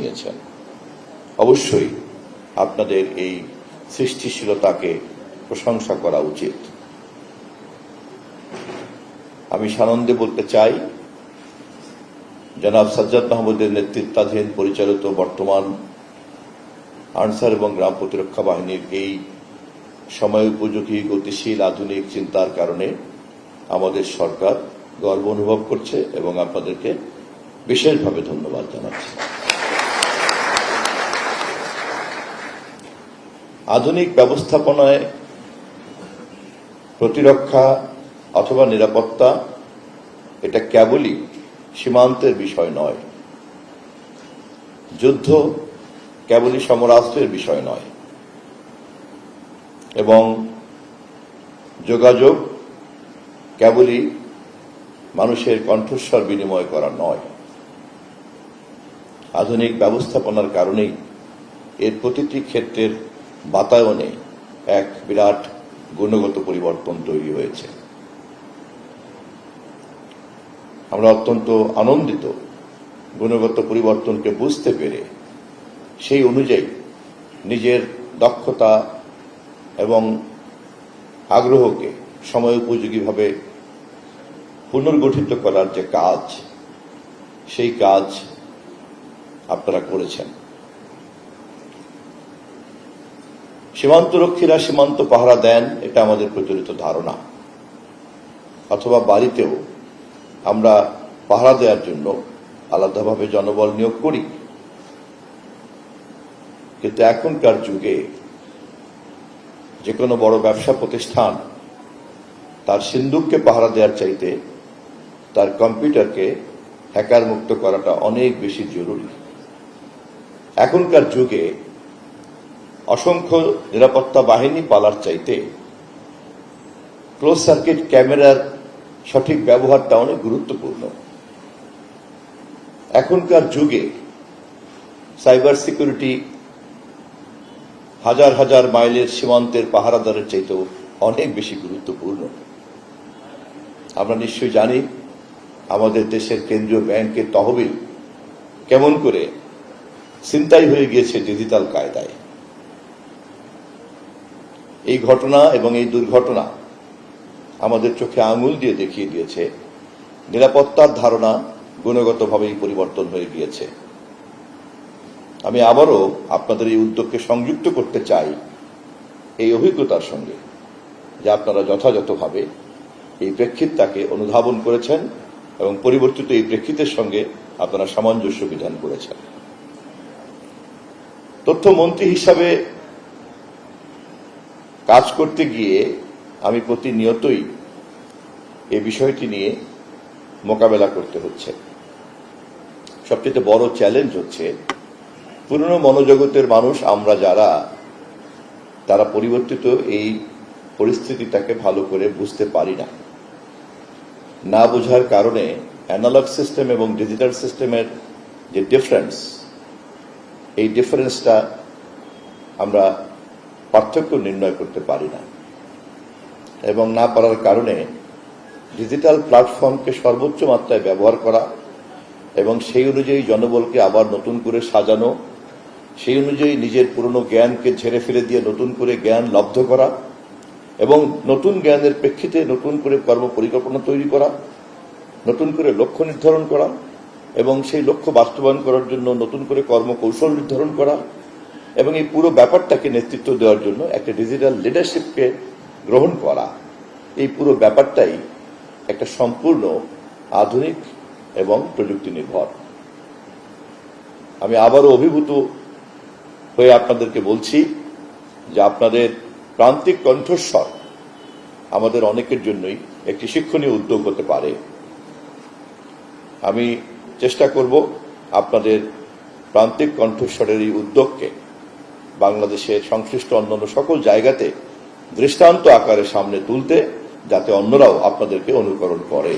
নিয়েছেন। অবশ্যই আপনাদের এই সৃষ্টিশীলতাকে প্রশংসা করা উচিত। আমি সানন্দে বলতে চাই, জনাব সাজ্জাদ মাহমুদের নেতৃত্বাধীন পরিচালিত বর্তমান আনসার এবং গ্রাম প্রতিরক্ষা বাহিনীর এই সময় উপযোগী গতিশীল আধুনিক চিন্তার কারণে আমাদের সরকার গর্ব অনুভব করছে এবং আপনাদেরকে বিশেষভাবে ধন্যবাদ জানাচ্ছি। আধুনিক ব্যবস্থাপনায় প্রতিরক্ষা অথবা নিরাপত্তা এটা কেবলই সীমান্তের বিষয় নয়, যুদ্ধ কেবলই সমরাস্ত্রের বিষয় নয়, এবং যোগাযোগ কেবলই মানুষের কণ্ঠস্বর বিনিময় করা নয়। আধুনিক ব্যবস্থাপনার কারণেই এর প্রতিটি ক্ষেত্রের বাতায়নে এক বিরাট গুণগত পরিবর্তন তৈরি হয়েছে। আমরা অত্যন্ত আনন্দিত গুণগত পরিবর্তনকে বুঝতে পেরে সেই অনুযায়ী নিজের দক্ষতা এবং আগ্রহকে সময় উপযোগীভাবে পুনর্গঠিত করার যে কাজ, সেই কাজ আপনারা করেছেন। সীমান্তরক্ষীরা সীমান্ত পাহারা দেন, এটা আমাদের প্রচলিত ধারণা, অথবা বাড়িতেও আমরা পাহারা দেওয়ার জন্য আলাদাভাবে জনবল নিয়োগ করি। কিন্তু এখনকার যুগে যে কোনো বড় ব্যবসা প্রতিষ্ঠান তার সিন্দুককে পাহারা দেওয়ার চাইতে তার কম্পিউটারকে হ্যাকার মুক্ত করাটা অনেক বেশি জরুরি। এখনকার যুগে অসংখ্য নিরাপত্তা বাহিনী পালার চাইতে ক্লোজ সার্কিট ক্যামেরার সঠিক ব্যবহারটা অনেক গুরুত্বপূর্ণ। এখনকার যুগে সাইবার সিকিউরিটি হাজার হাজার মাইলের সীমান্তের পাহারাদারের চাইতেও অনেক বেশি গুরুত্বপূর্ণ। আমরা নিশ্চয়ই জানি আমাদের দেশের কেন্দ্রীয় ব্যাংকের তহবিল কেমন করে ছিনতাই হয়ে গিয়েছে ডিজিটাল কায়দায়। এই ঘটনা এবং এই দুর্ঘটনা আমাদের চোখে আঙুল দিয়ে দেখিয়ে দিয়েছে নিরাপত্তার ধারণা গুণগতভাবেই পরিবর্তন হয়ে গিয়েছে। আমি আবারও আপনাদের এই উদ্যোগকে সংযুক্ত করতে চাই এই অভিজ্ঞতার সঙ্গে, যে আপনারা যথাযথভাবে এই প্রেক্ষিতটাকে অনুধাবন করেছেন এবং পরিবর্তিত এই প্রেক্ষিতের সঙ্গে আপনারা সামঞ্জস্য বিধান করেছেন। তথ্যমন্ত্রী হিসাবে কাজ করতে গিয়ে আমি প্রতিনিয়তই এই বিষয়টি নিয়ে মোকাবেলা করতে হচ্ছে। সবচেয়ে বড় চ্যালেঞ্জ হচ্ছে পুরনো মনোজগতের মানুষ আমরা যারা, তারা পরিবর্তিত এই পরিস্থিতিটাকে ভালো করে বুঝতে পারি না। না বোঝার কারণে অ্যানালগ সিস্টেম এবং ডিজিটাল সিস্টেমের যে ডিফারেন্স, এই ডিফারেন্সটা আমরা পার্থক্য নির্ণয় করতে পারি না, এবং না পারার কারণে ডিজিটাল প্ল্যাটফর্মকে সর্বোচ্চ মাত্রায় ব্যবহার করা এবং সেই অনুযায়ী জনবলকে আবার নতুন করে সাজানো, সেই অনুযায়ী নিজের পুরনো জ্ঞানকে ঝেড়ে ফেলে দিয়ে নতুন করে জ্ঞান লব্ধ করা এবং নতুন জ্ঞানের প্রেক্ষিতে নতুন করে কর্ম পরিকল্পনা তৈরি করা, নতুন করে লক্ষ্য নির্ধারণ করা এবং সেই লক্ষ্য বাস্তবায়ন করার জন্য নতুন করে কর্মকৌশল নির্ধারণ করা, এবং এই পুরো ব্যাপারটাকে নেতৃত্ব দেওয়ার জন্য একটা ডিজিটাল লিডারশিপকে গ্রহণ করা, এই পুরো ব্যাপারটাই একটা সম্পূর্ণ আধুনিক এবং প্রযুক্তি নির্ভর। আমি আবারও অভিভূত হয়ে আপনাদেরকে বলছি যে আপনাদের প্রান্তিক কণ্ঠস্বর আমাদের অনেকের জন্যই একটি শিক্ষণীয় উদ্যোগ হতে পারে। আমি চেষ্টা করব আপনাদের প্রান্তিক কণ্ঠস্বরের এই উদ্যোগকে বাংলাদেশের সংশ্লিষ্ট অন্যান্য সকল জায়গাতে দৃষ্টান্ত আকারে সামনে তুলতে, যাতে অন্যরাও আপনাদেরকে অনুকরণ করে।